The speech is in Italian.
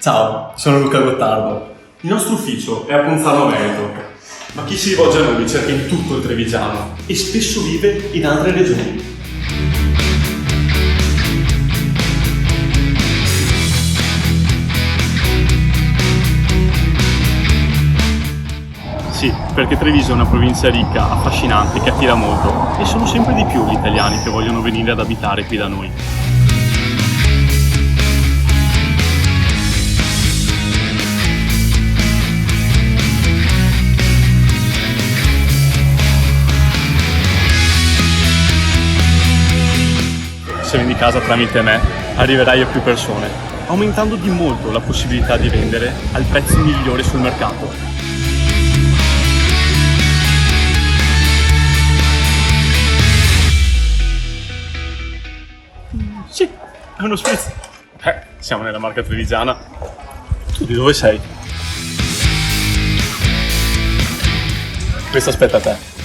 Ciao, sono Luca Gottardo. Il nostro ufficio è a Ponzano Veneto, ma chi si rivolge a noi cerca in tutto il Trevigiano e spesso vive in altre regioni. Sì, perché Treviso è una provincia ricca, affascinante, che attira molto e sono sempre di più gli italiani che vogliono venire ad abitare qui da noi. Se vendi casa tramite me, arriverai a più persone, aumentando di molto la possibilità di vendere al prezzo migliore sul mercato. Sì, è uno spritz. Siamo nella Marca Trevigiana. Tu di dove sei? Questo aspetta a te.